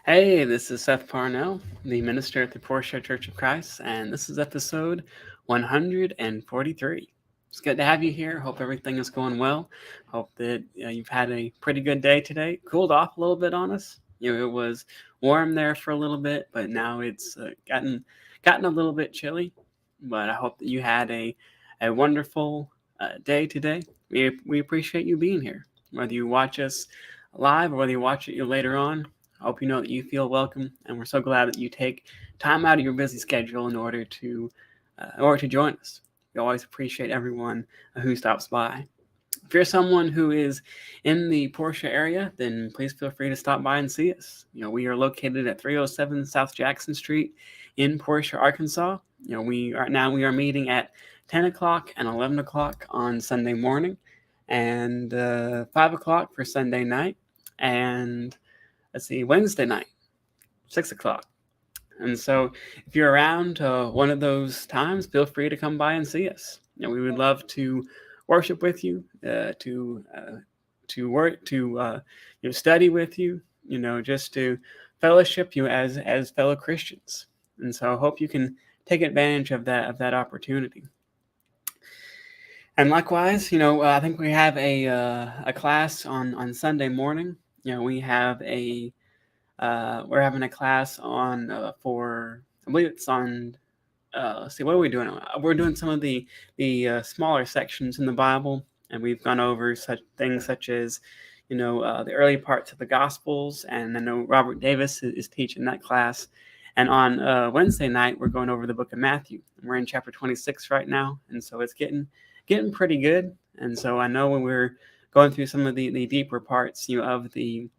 Hey, this is Seth Parnell, the minister at the Portia Church of Christ, and this is episode 143. It's good to have you here. Hope everything is going well. Hope that you've had a pretty good day today. Cooled off a little bit on us. It was warm there for a little bit, but now it's gotten a little bit chilly. But I hope that you had a wonderful day today. We appreciate you being here, whether you watch us live or whether you watch it later on. I hope you know that you feel welcome, and we're so glad that you take time out of your busy schedule in order to join us. We always appreciate everyone who stops by. If you're someone who is in the Portia area, then please feel free to stop by and see us. We are located at 307 South Jackson Street in Portia, Arkansas. We are meeting at 10 o'clock and 11 o'clock on Sunday morning, and 5 o'clock for Sunday night, and Wednesday night, 6 o'clock. And so if you're around one of those times, feel free to come by and see us. We would love to worship with you, to work, to study with you, just to fellowship you as fellow Christians. And so I hope you can take advantage of that opportunity. And likewise, I think we have a class on Sunday morning. We have we're having a class on I believe it's on. Let's see, what are we doing? We're doing some of the smaller sections in the Bible, and we've gone over such things such as, the early parts of the Gospels, and I know Robert Davis is teaching that class. And on Wednesday night, we're going over the book of Matthew. We're in chapter 26 right now, and so it's getting pretty good. And so I know when we're going through some of the deeper parts, of the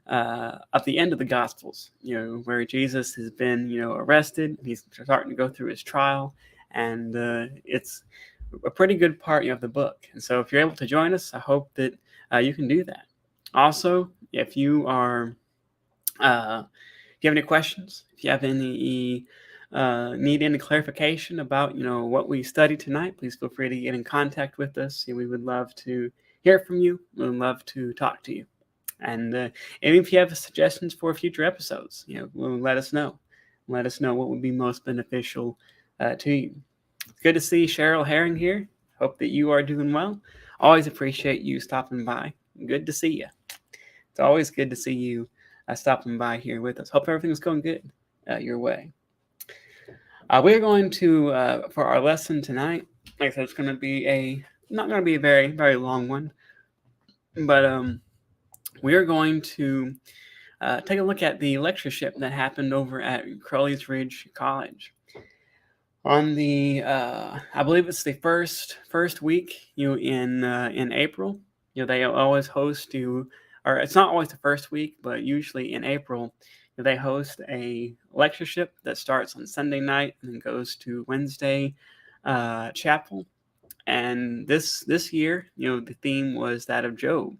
end of the Gospels, where Jesus has been, arrested. He's starting to go through his trial, and it's a pretty good part of the book. And so if you're able to join us, I hope that you can do that. Also, if you have any questions, if you have any need any clarification about, what we studied tonight, please feel free to get in contact with us. We would love to hear from you. We would love to talk to you. And if you have suggestions for future episodes, let us know. Let us know what would be most beneficial to you. It's good to see Cheryl Herring here. Hope that you are doing well. Always appreciate you stopping by. Good to see you. It's always good to see you stopping by here with us. Hope everything's going good your way. We're going to, for our lesson tonight, like I said, it's going to be not going to be a very, very long one, but we are going to take a look at the lectureship that happened over at Crowley's Ridge College. On the, I believe it's the first week, in April. They always host or it's not always the first week, but usually in April, they host a lectureship that starts on Sunday night and then goes to Wednesday chapel. And this year, the theme was that of Job.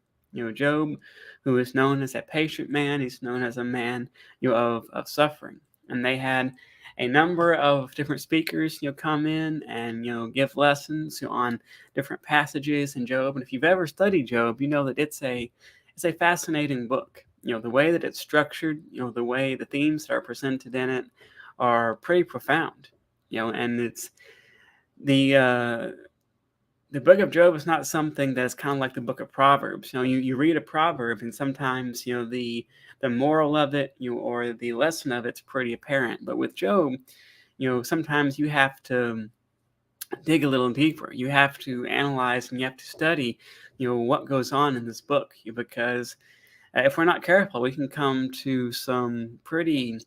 Job, who is known as a patient man, he's known as a man, of suffering. And they had a number of different speakers, come in and, give lessons on different passages in Job. And if you've ever studied Job, you know that it's a fascinating book. The way that it's structured, the way the themes that are presented in it are pretty profound. And it's the book of Job is not something that's kind of like the book of Proverbs. You read a proverb, and sometimes the moral of it, or the lesson of it's pretty apparent. But with Job, sometimes you have to dig a little deeper. You have to analyze and you have to study, what goes on in this book, because if we're not careful, we can come to some pretty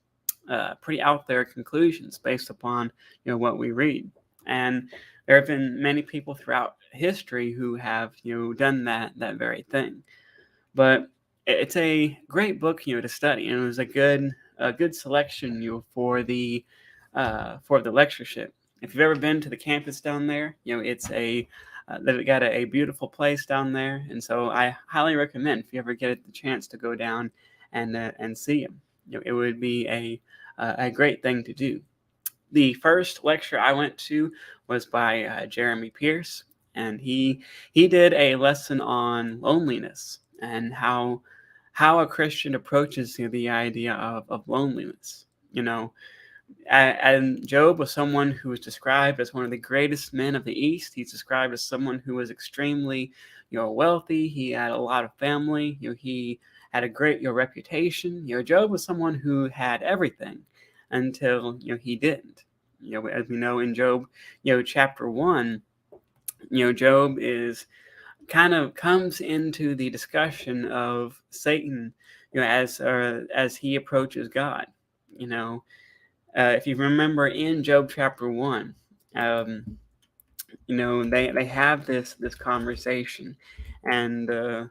out there conclusions based upon what we read. And there have been many people throughout history who have done that very thing. But it's a great book to study, and it was a good selection for the lectureship. If you've ever been to the campus down there, it's they've got a beautiful place down there, and so I highly recommend if you ever get the chance to go down and see them. It would be a great thing to do. The first lecture I went to was by Jeremy Pierce, and he did a lesson on loneliness and how how a Christian approaches the idea of loneliness. And Job was someone who was described as one of the greatest men of the East. He's described as someone who was extremely, wealthy. He had a lot of family. He had a great, reputation. Job was someone who had everything until, he didn't. As we know in Job, chapter 1, Job is kind of comes into the discussion of Satan, as he approaches God. If you remember in Job chapter 1, they have this conversation, and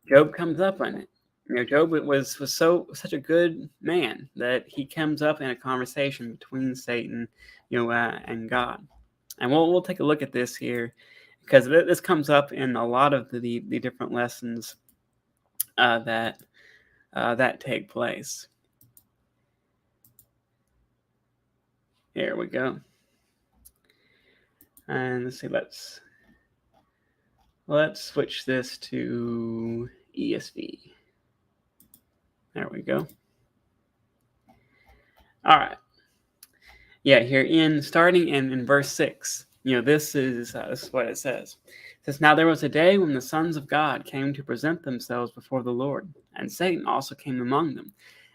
Job comes up on it. Job was such a good man that he comes up in a conversation between Satan, and God. And we'll take a look at this here, because this comes up in a lot of the different lessons that take place. Here we go. And let's see, let's switch this to ESV. There we go. All right. Yeah, here starting in verse 6, this is what it says. It says, "Now there was a day when the sons of God came to present themselves before the Lord, and Satan also came among them.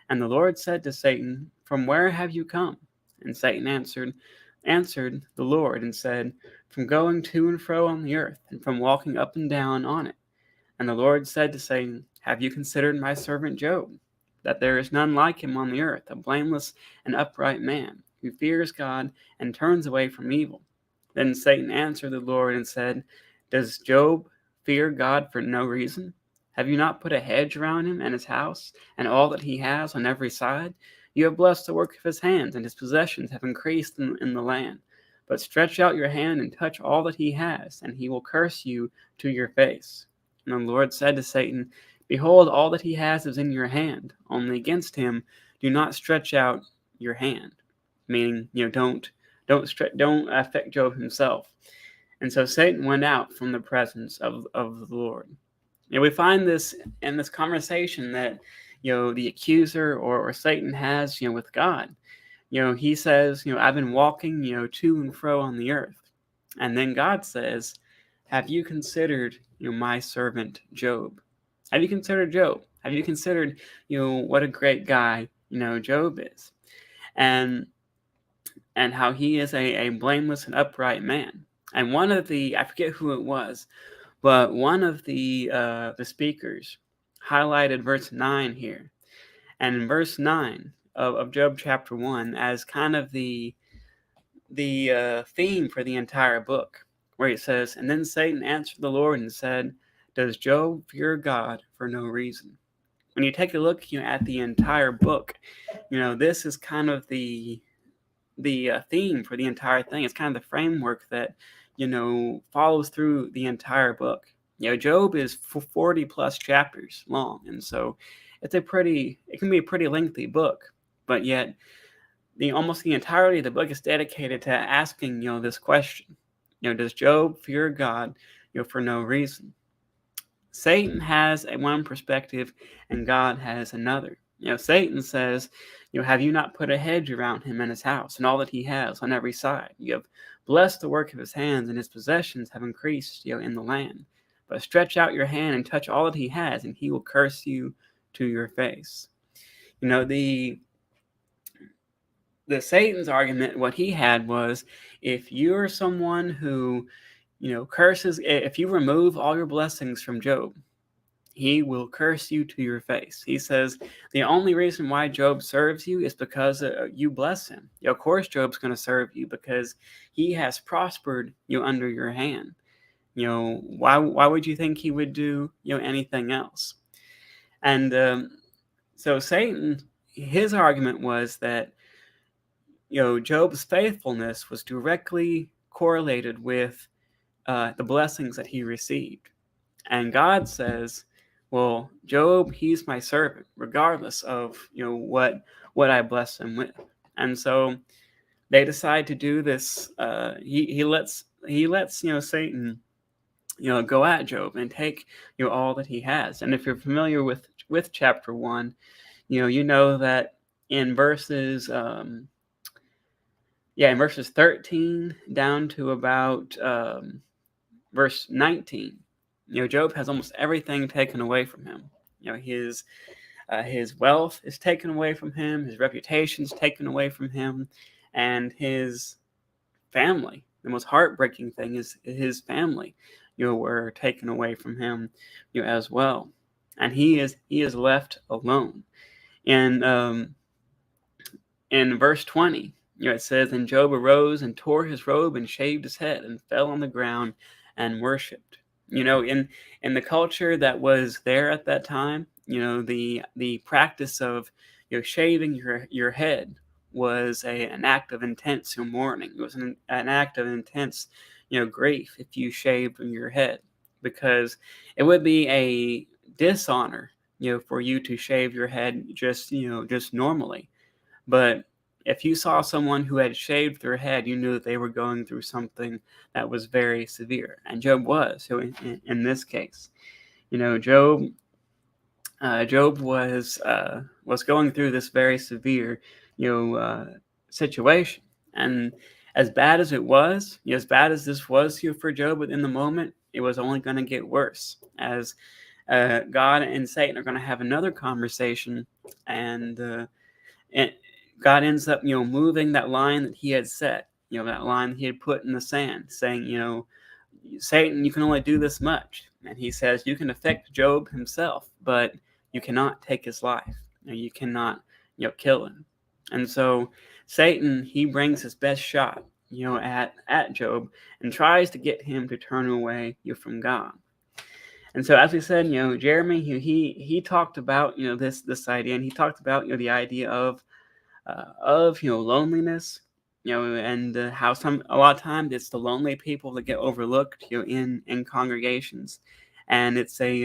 And the Lord said to Satan, 'From where have you come?' And Satan answered the Lord and said, 'From going to and fro on the earth, and from walking up and down on it.' And the Lord said to Satan, 'Have you considered my servant Job, that there is none like him on the earth, a blameless and upright man, who fears God and turns away from evil?' Then Satan answered the Lord and said, 'Does Job fear God for no reason? Have you not put a hedge around him and his house, and all that he has on every side? You have blessed the work of his hands, and his possessions have increased in the land. But stretch out your hand and touch all that he has, and he will curse you to your face.' And the Lord said to Satan, 'Behold, all that he has is in your hand. Only against him do not stretch out your hand.'" Meaning, don't affect Job himself. And so Satan went out from the presence of the Lord. And we find this in this conversation that, the accuser or Satan has, with God. He says, "I've been walking, to and fro on the earth." And then God says, "Have you considered, my servant Job? Have you considered Job? Have you considered, what a great guy, Job is? And how he is a blameless and upright man." And one of I forget who it was, but one of the speakers highlighted verse 9 here. And in verse 9 of Job chapter 1 as kind of the theme for the entire book, where it says, "And then Satan answered the Lord and said, 'Does Job fear God for no reason?'" When you take a look at the entire book, this is kind of the theme for the entire thing. It's kind of the framework that follows through the entire book. Job is 40 plus chapters long, and so it can be a pretty lengthy book, but yet almost the entirety of the book is dedicated to asking this question. Does Job fear God for no reason? Satan has one perspective and God has another. Satan says, "Have you not put a hedge around him and his house and all that he has on every side? You have blessed the work of his hands, and his possessions have increased, in the land. But stretch out your hand and touch all that he has, and he will curse you to your face." The Satan's argument, what he had was, if you're someone who, curses, if you remove all your blessings from Job, he will curse you to your face. He says the only reason why Job serves you is because you bless him. Of course, Job's going to serve you because he has prospered under your hand. Why would you think he would do anything else? And so Satan, his argument was that Job's faithfulness was directly correlated with the blessings that he received. And God says, well, Job, he's my servant, regardless of what I bless him with. And so they decide to do this. He lets Satan go at Job and take, all that he has. And if you're familiar with chapter 1, you know that in verses in verses 13 down to about verse 19, Job has almost everything taken away from him. His wealth is taken away from him, his reputation is taken away from him, and his family. The most heartbreaking thing is his family, were taken away from him, as well, and he is left alone. And in verse 20, it says, "And Job arose and tore his robe and shaved his head and fell on the ground and worshipped." In the culture that was there at that time, the practice of shaving your head was an act of intense mourning. It was an act of intense grief if you shaved your head, because it would be a dishonor for you to shave your head just normally. But if you saw someone who had shaved their head, you knew that they were going through something that was very severe, and Job was. So in this case, Job was going through this very severe, situation, and as bad as it was, as bad as this was for Job in the moment, it was only going to get worse as God and Satan are going to have another conversation, and God ends up, moving that line that he had set, that line that he had put in the sand, saying, Satan, you can only do this much. And he says, you can affect Job himself, but you cannot take his life. You cannot, kill him. And so Satan, he brings his best shot, at Job and tries to get him to turn away from God. And so, as we said, Jeremy, he talked about, this idea, and he talked about, the idea of loneliness, and how a lot of times it's the lonely people that get overlooked, in congregations, and it's a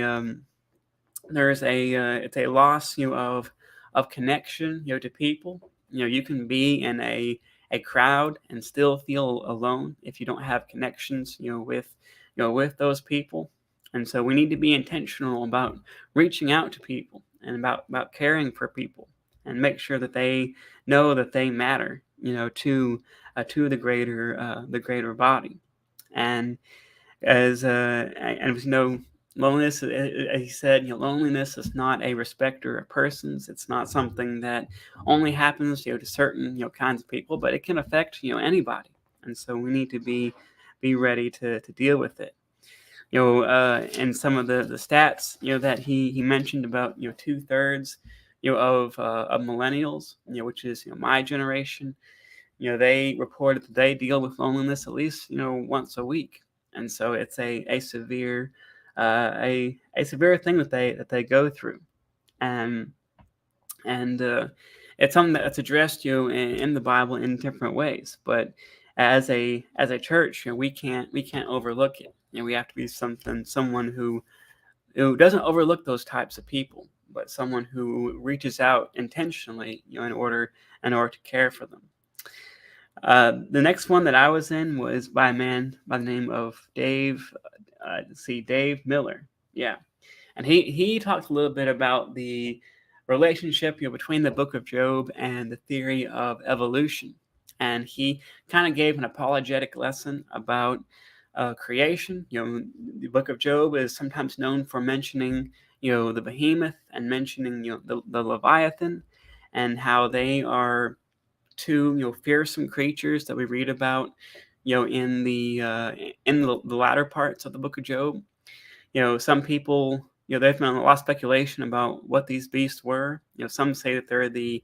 it's a loss, of connection, to people. You can be in a crowd and still feel alone if you don't have connections, with those people. And so we need to be intentional about reaching out to people and about caring for people, and make sure that they know that they matter, to the greater body. And as loneliness, he said, loneliness is not a respecter of persons. It's not something that only happens, to certain, kinds of people, but it can affect, anybody. And so we need to be ready to deal with it. And some of the stats, that he mentioned about, 2/3, of millennials, which is, my generation, they reported that they deal with loneliness at least, once a week. And so it's a severe severe thing that they go through. And it's something that's addressed, in the Bible in different ways. But as a church, we can't overlook it. We have to be someone who doesn't overlook those types of people, but someone who reaches out intentionally, in order to care for them. The next one that I was in was by a man by the name of Dave Miller. Yeah. And he talked a little bit about the relationship, between the book of Job and the theory of evolution. And he kind of gave an apologetic lesson about creation. The book of Job is sometimes known for mentioning, the behemoth, and mentioning, the Leviathan, and how they are two, fearsome creatures that we read about, in the latter parts of the book of Job. Some people, there's been a lot of speculation about what these beasts were. Some say that they're the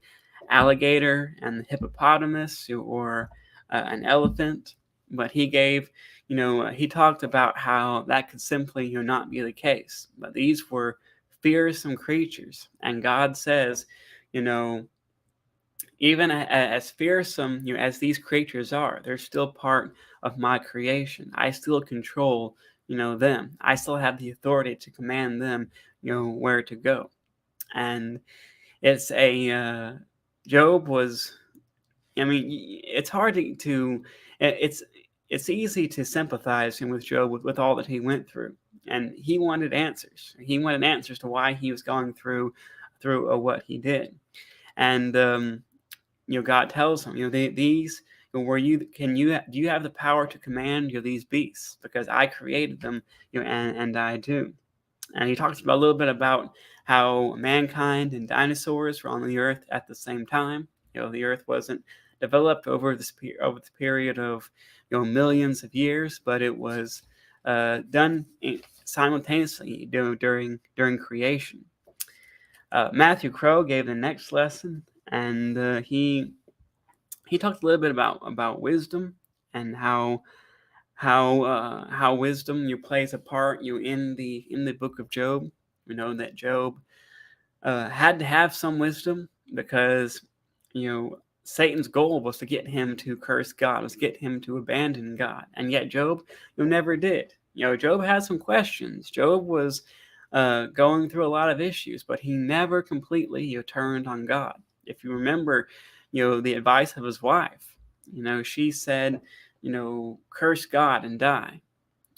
alligator and the hippopotamus, or an elephant. But he gave, he talked about how that could simply, not be the case. But these were fearsome creatures, and God says, even as fearsome, as these creatures are, they're still part of my creation. I still control, them. I still have the authority to command them, where to go. And it's Job was, it's hard to it's it's easy to sympathize with Job with all that he went through, and he wanted answers. He wanted answers to why he was going through what he did, and God tells him, these where do you have the power to command these beasts, because I created them, and I do. And he talks about a little bit about how mankind and dinosaurs were on the earth at the same time. The earth wasn't developed over the period of millions of years, but it was done simultaneously during creation. Matthew Crow gave the next lesson, and he talked a little bit about wisdom, and how wisdom plays a part in the book of Job. We know that Job had to have some wisdom, because Satan's goal was to get him to curse God, was to get him to abandon God, and yet Job never did. Job had some questions. Job was going through a lot of issues, but he never completely turned on God. If you remember, the advice of his wife, she said, curse God and die.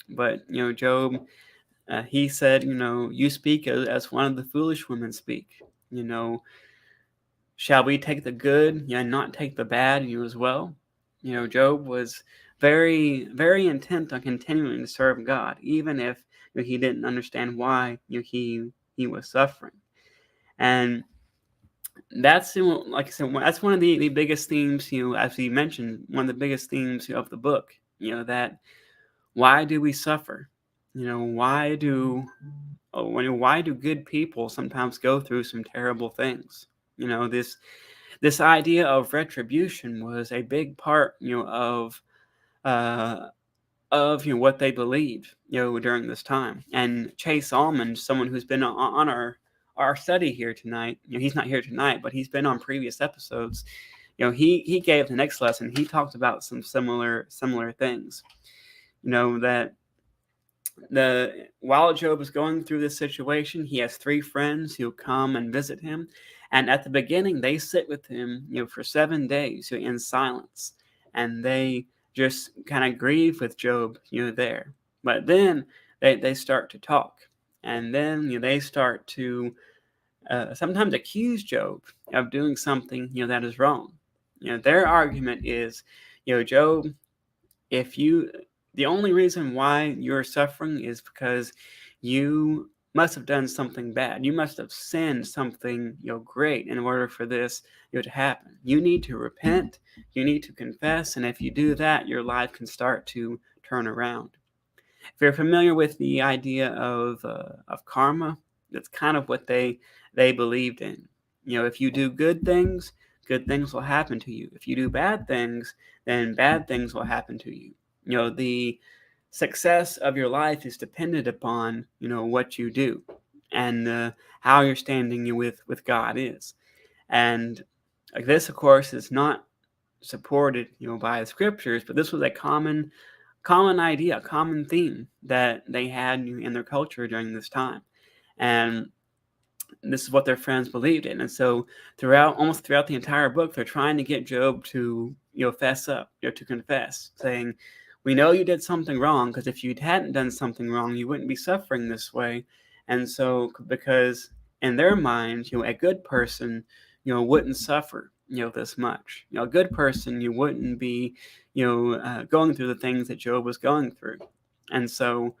But Job, he said, you speak as one of the foolish women speak. Shall we take the good and not take the bad as well? Job was very, very intent on continuing to serve God, even if he didn't understand why he was suffering. And that's, like I said, that's one of the biggest themes, as we mentioned, one of the biggest themes of the book, that why do we suffer? Why do good people sometimes go through some terrible things? This idea of retribution was a big part, of what they believed, during this time. And Chase Almond, someone who's been on our study here tonight, he's not here tonight, but he's been on previous episodes. He gave the next lesson. He talked about some similar things. That while Job is going through this situation, he has 3 friends who come and visit him, and at the beginning they sit with him, for 7 days in silence, and they just kind of grieve with Job, there. But then they start to talk, and then they start to sometimes accuse Job of doing something that is wrong. Their argument is, Job, the only reason why you're suffering is because you must have done something bad. You must have sinned something great in order for this to happen. You need to repent. You need to confess, and if you do that, your life can start to turn around. If you're familiar with the idea of karma, that's kind of what they believed in. If you do good things will happen to you. If you do bad things, then bad things will happen to you. The success of your life is dependent upon, what you do, and how you're standing with God is. And this, of course, is not supported, by the scriptures, but this was a common idea, a common theme that they had in their culture during this time. And this is what their friends believed in. And so almost throughout the entire book, they're trying to get Job to, fess up, to confess, saying, we know you did something wrong, because if you hadn't done something wrong, you wouldn't be suffering this way. And so, because in their minds, a good person, wouldn't suffer, this much. A good person, you wouldn't be, going through the things that Job was going through. And so,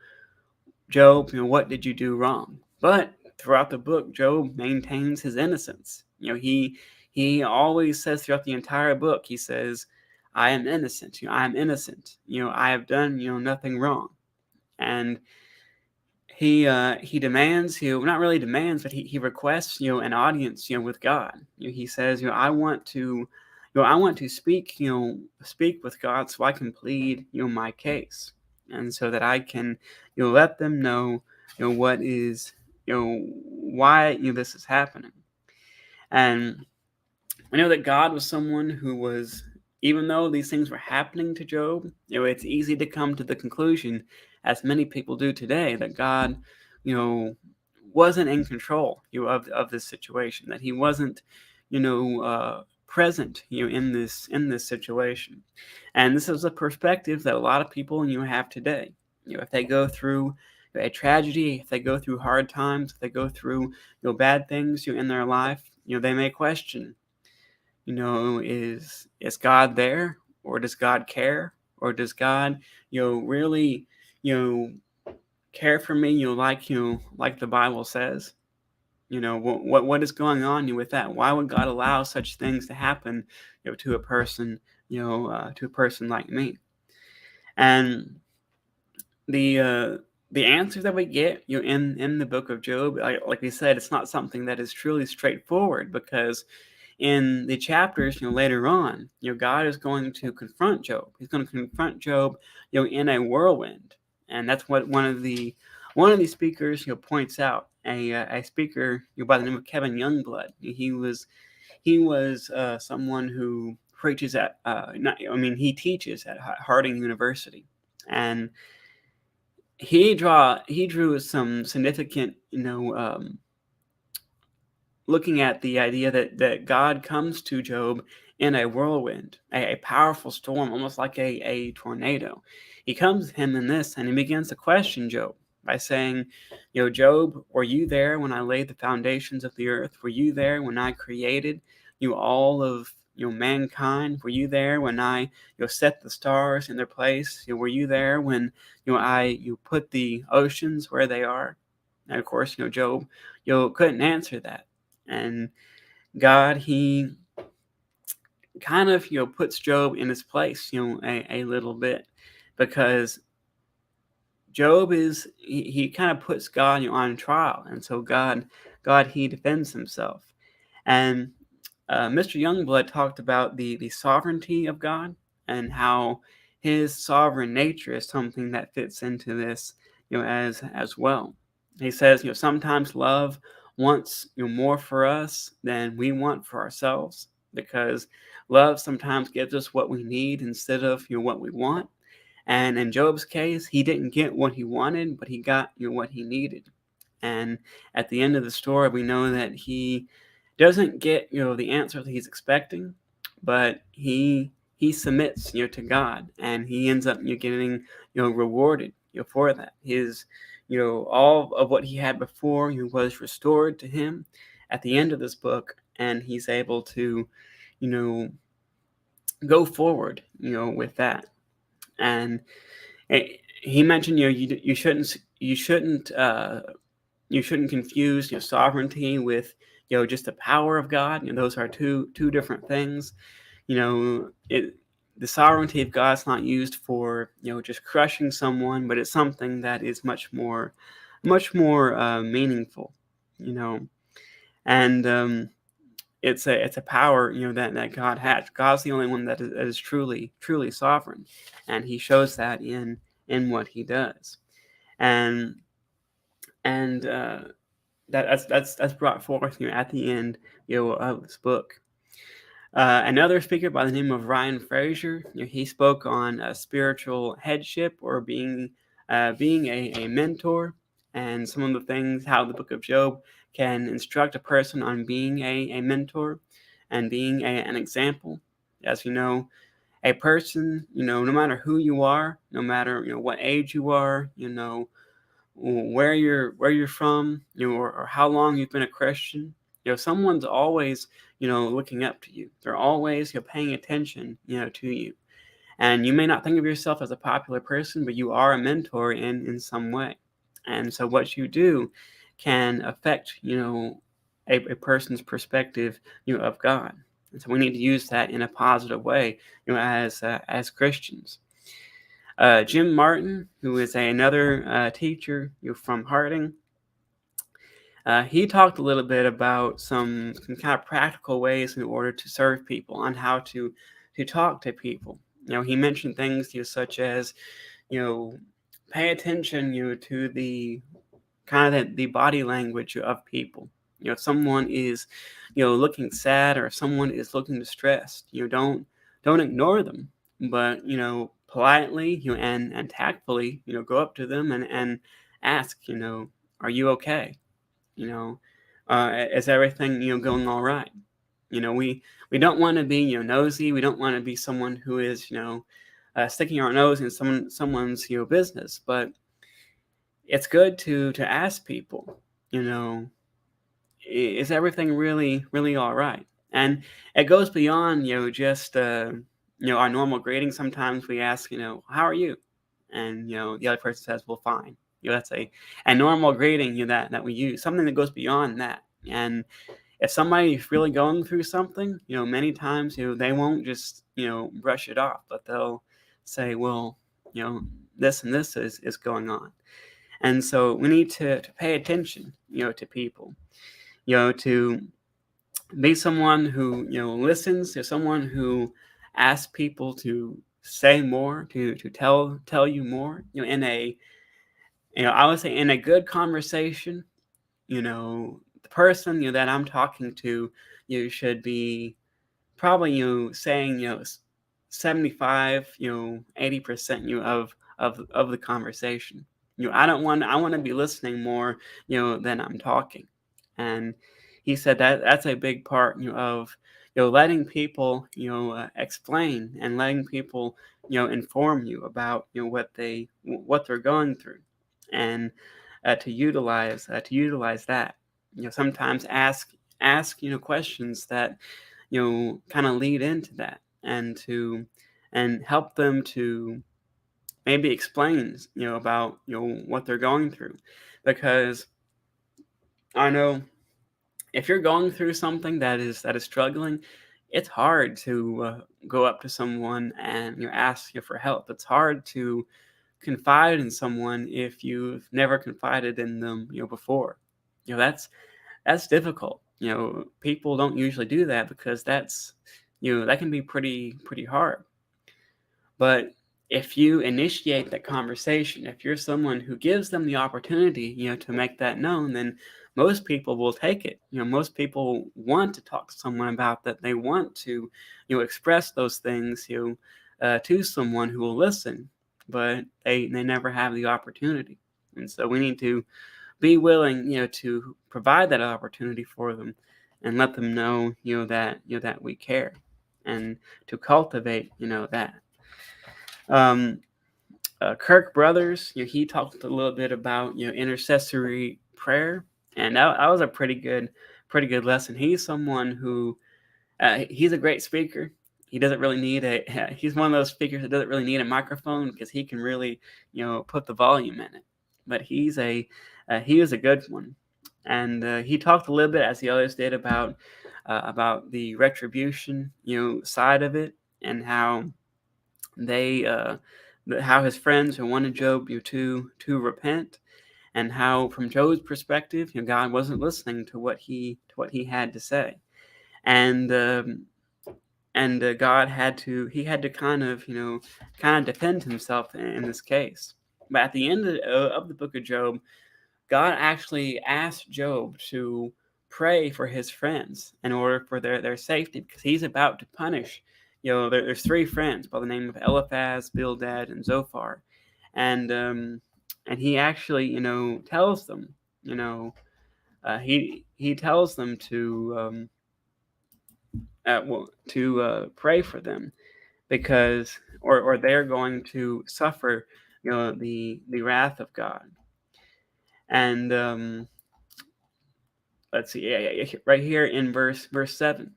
Job, what did you do wrong? But throughout the book, Job maintains his innocence. He always says throughout the entire book, he says, I am innocent. I am innocent. I have done, nothing wrong. And he demands, not really demands, but he requests, an audience, with God. He says, I want to speak, speak with God so I can plead, my case, and so that I can, let them know, what is, why this is happening. And we know that God was someone who was, even though these things were happening to Job, it's easy to come to the conclusion, as many people do today, that God, wasn't in control, of this situation, that he wasn't, present in this situation. And this is a perspective that a lot of people have today. If they go through a tragedy, if they go through hard times, if they go through bad things in their life, they may question, is God there, or does God care, or does God really care for me, like the Bible says? What is going on with that? Why would God allow such things to happen, to a person, to a person like me? And the answers that we get, in the book of Job, like we said, it's not something that is truly straightforward, because in the chapters, later on, God is going to confront Job. He's going to confront Job, in a whirlwind, and that's what one of the speakers, points out. A speaker by the name of Kevin Youngblood. He was someone who preaches at he teaches at Harding University, and he drew some significant, looking at the idea that God comes to Job in a whirlwind, a powerful storm, almost like a tornado. He comes to him in this, and he begins to question Job by saying, Job, were you there when I laid the foundations of the earth? Were you there when I created all of mankind? Were you there when I set the stars in their place? Were you there when I put the oceans where they are? And of course, Job couldn't answer that. And God, he kind of puts Job in his place a little bit, because Job he kind of puts God on trial, and so God he defends himself. And Mr. Youngblood talked about the sovereignty of God, and how his sovereign nature is something that fits into this as well. He says, sometimes love wants more for us than we want for ourselves, because love sometimes gives us what we need instead of what we want. And in Job's case, he didn't get what he wanted, but he got what he needed. And at the end of the story, we know that he doesn't get the answer that he's expecting, but he submits to God, and he ends up getting rewarded for that. His all of what he had before was restored to him at the end of this book, and he's able to go forward with that. And he mentioned you shouldn't confuse sovereignty with just the power of God. Those are two different things. The sovereignty of God's not used for just crushing someone, but it's something that is much more meaningful. And it's a power that God has. God's the only one that is truly sovereign, and he shows that in what he does. And that's brought forth at the end of this book. Another speaker by the name of Ryan Fraser, he spoke on spiritual headship, or being a mentor, and some of the things, how the book of Job can instruct a person on being a mentor and being an example. As you know, a person, no matter who you are, no matter what age you are, where you're from, or how long you've been a Christian, someone's always looking up to you. They're always paying attention to you. And you may not think of yourself as a popular person, but you are a mentor in some way. And so what you do can affect a person's perspective of God. And so we need to use that in a positive way as Christians. Jim Martin, who is another teacher from Harding, he talked a little bit about some kind of practical ways in order to serve people, on how to talk to people. He mentioned things such as pay attention to the kind of the body language of people. If someone is looking sad, or if someone is looking distressed, don't ignore them, but politely and tactfully go up to them and ask, are you okay? Is everything going all right? We don't want to be nosy. We don't want to be someone who is sticking our nose in someone's business. But it's good to ask people, is everything really all right? And it goes beyond just our normal greeting. Sometimes we ask, how are you? And the other person says, well, fine. That's a normal greeting that we use, something that goes beyond that. And if somebody's really going through something, many times they won't just brush it off, but they'll say, well, this and this is going on. And so we need to pay attention to people, to be someone who listens, to someone who asks people to say more, to tell you more, in a I would say in a good conversation. The person that I'm talking to should be probably saying 75 80% of the conversation. I want to be listening more than I'm talking. And he said that's a big part of letting people explain, and letting people inform you about what they're going through, and to utilize that. Sometimes ask questions that kind of lead into that, and help them to maybe explain about what they're going through. Because I know if you're going through something that is struggling, it's hard to go up to someone and ask for help. It's hard to confide in someone if you've never confided in them before. That's difficult. People don't usually do that, because that's that can be pretty hard. But if you initiate that conversation, if you're someone who gives them the opportunity to make that known, then most people will take it. Most people want to talk to someone about that. They want to express those things to someone who will listen, but they never have the opportunity. And so we need to be willing to provide that opportunity for them, and let them know that we care, and to cultivate that. Kirk Brothers, he talked a little bit about intercessory prayer, and that was a pretty good lesson. He's someone who he's a great speaker. He doesn't really need he's one of those speakers that doesn't really need a microphone, because he can really put the volume in it. But he is a good one. And he talked a little bit, as the others did, about the retribution side of it, and how how his friends wanted Job to repent, and how from Job's perspective God wasn't listening to what he had to say. And God had to kind of defend himself in this case. But at the end of the book of Job, God actually asked Job to pray for his friends in order for their safety, because he's about to punish. There's three friends by the name of Eliphaz, Bildad, and Zophar, and he actually tells them he tells them to pray for them, because or they're going to suffer the wrath of God. And let's see, right here in verse 7,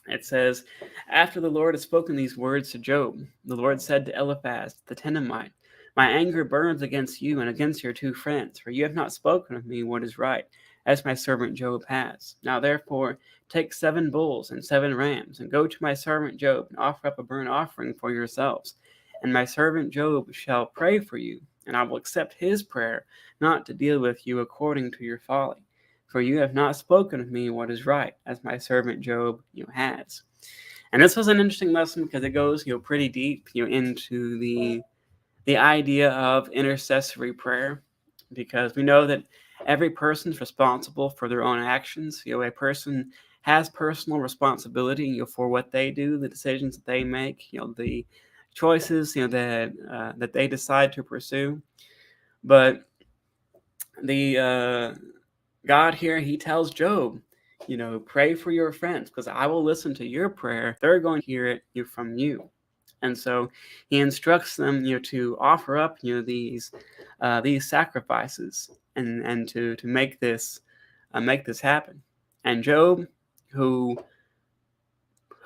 it says, after the Lord had spoken these words to Job, the Lord said to Eliphaz the Temanite, my anger burns against you and against your two friends, for you have not spoken of me what is right, as my servant Job has. Now therefore take 7 bulls and 7 rams, and go to my servant Job, and offer up a burnt offering for yourselves. And my servant Job shall pray for you, and I will accept his prayer, not to deal with you according to your folly. For you have not spoken of me what is right, as my servant Job has. And this was an interesting lesson, because it goes pretty deep into the idea of intercessory prayer, because we know that every person's responsible for their own actions. A person has personal responsibility for what they do, the decisions that they make, the choices that they decide to pursue. But the God here, he tells Job, pray for your friends, because I will listen to your prayer. They're going to hear it from you. And so he instructs them, to offer up, these sacrifices, and to make this happen. And Job, who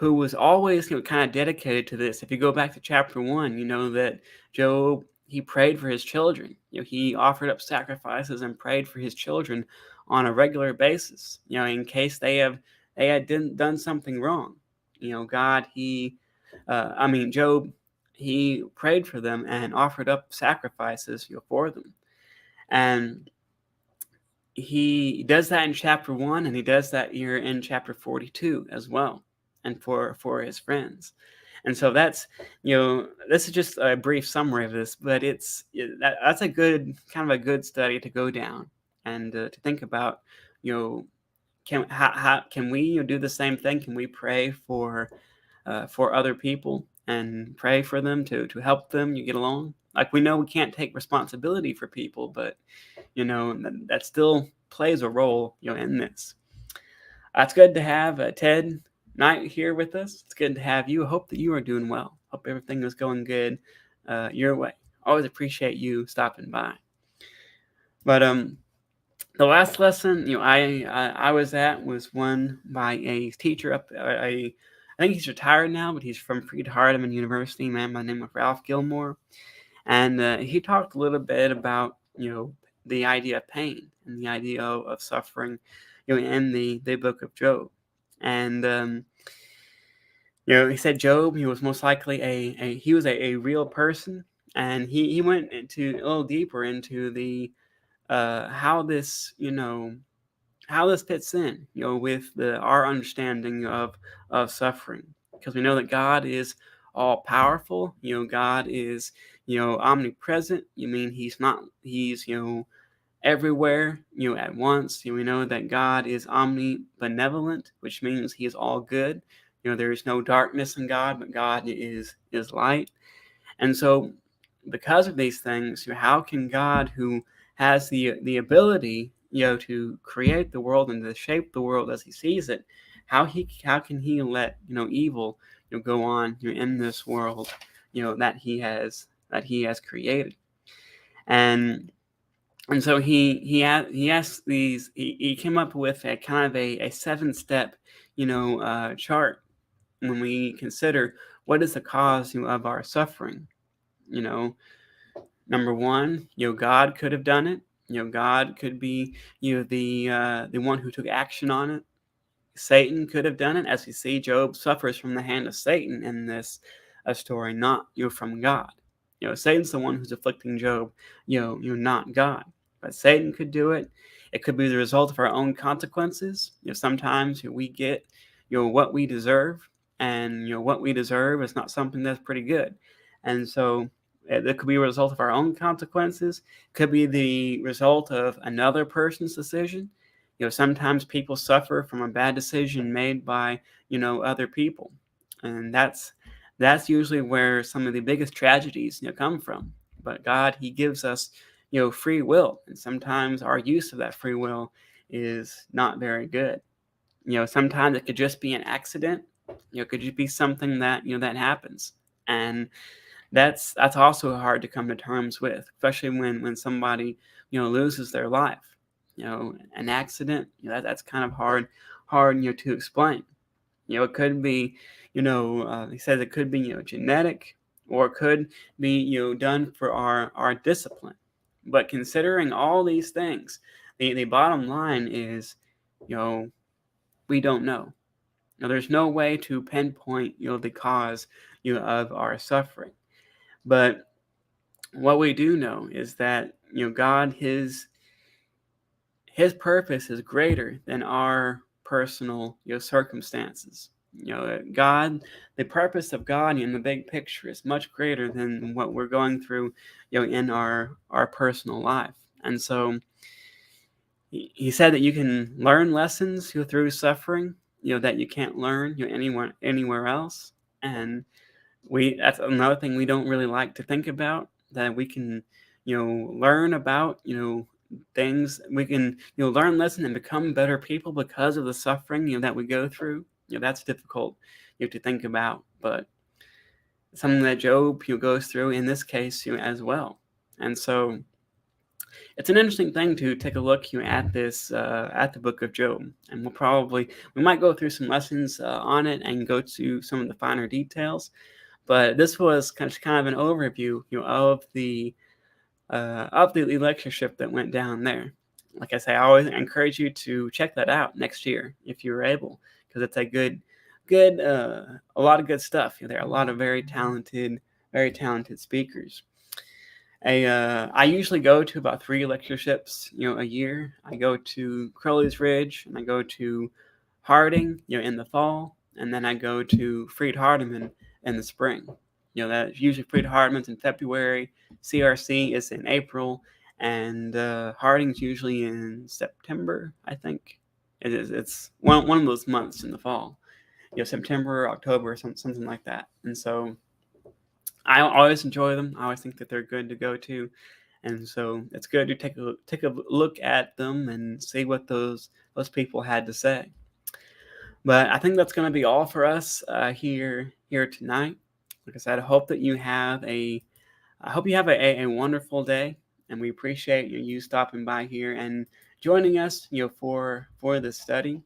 was always, kind of dedicated to this. If you go back to chapter 1, you know that Job, he prayed for his children. He offered up sacrifices and prayed for his children on a regular basis, in case they had done something wrong. God, Job, he prayed for them and offered up sacrifices, for them. And he does that in chapter 1, and he does that here in chapter 42 as well, and for his friends. And so that's, this is just a brief summary of this, but that's a good, kind of a good study to go down, and to think about, how can we do the same thing? Can we pray for other people and pray for them to help them get along? Like, we know we can't take responsibility for people, but that still plays a role in this. It's good to have Ted Knight here with us. It's good to have you. I hope that you are doing well. Hope everything is going good your way. Always appreciate you stopping by. But the last lesson I was at was one by a teacher up. I think he's retired now, but he's from Freed-Hardeman University, a man by the name of Ralph Gilmore. And he talked a little bit about the idea of pain and the idea of suffering, in the book of Job. And he said Job, he was most likely a real person, and he went into a little deeper into the how this fits in with our understanding of suffering, because we know that God is all powerful. God is omnipresent. He's everywhere at once. We know that God is omnibenevolent, which means he is all good. There is no darkness in God, but God is light. And so, because of these things, how can God, who has the ability to create the world and to shape the world as he sees it, how can he let evil go on in this world that he has created? And so he asked these. He came up with a kind of a 7-step chart when we consider what is the cause of our suffering. Number one, God could have done it. God could be the one who took action on it. Satan could have done it. As we see, Job suffers from the hand of Satan in this story, not from God. Satan's the one who's afflicting Job, not God. But Satan could do it. It could be the result of our own consequences. Sometimes we get what we deserve, and what we deserve is not something that's pretty good. And so it could be a result of our own consequences. Could be the result of another person's decision. Sometimes people suffer from a bad decision made by other people, and that's usually where some of the biggest tragedies come from. But God, he gives us free will, and sometimes our use of that free will is not very good. Sometimes it could just be an accident. It could just be something that that happens, and that's also hard to come to terms with, especially when somebody loses their life. An accident, that's kind of hard to explain. It could be he says it could be genetic, or it could be done for our discipline. But considering all these things, the bottom line is we don't know. There's no way to pinpoint the cause of our suffering. But what we do know is that God, his purpose is greater than our personal circumstances. God, the purpose of God in the big picture is much greater than what we're going through in our personal life. And so he said that you can learn lessons through suffering that you can't learn anywhere else. And that's another thing we don't really like to think about, that we can learn about things. We can, learn lessons and become better people because of the suffering, that we go through. That's difficult, to think about, but something that Job, goes through in this case, as well. And so it's an interesting thing to take a look, at this, at the book of Job. And we might go through some lessons on it and go to some of the finer details. But this was kind of an overview, of the lectureship that went down there. Like I say, I always encourage you to check that out next year if you're able, because it's a lot of good stuff. There are a lot of very talented speakers. I usually go to about 3 lectureships, a year. I go to Crowley's Ridge, and I go to Harding, in the fall, and then I go to Freed Hardeman in the spring. That's usually Freed Hardeman's in February, CRC is in April, and Harding's usually in September, I think. It's one of those months in the fall, September, October, something like that. And so I always enjoy them. I always think that they're good to go to. And so it's good to take a look at them and see what those people had to say. But I think that's going to be all for us here tonight. Like I said, I hope you have a wonderful day, and we appreciate you stopping by here and joining us, for this study.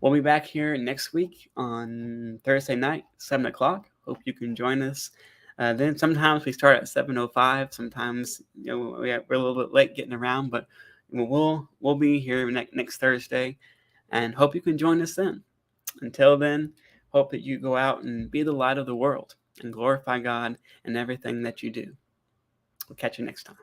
We'll be back here next week on Thursday night, 7:00. Hope you can join us. Then sometimes we start at 7:05. Sometimes we're a little bit late getting around, but we'll be here next Thursday, and hope you can join us then. Until then, hope that you go out and be the light of the world and glorify God in everything that you do. We'll catch you next time.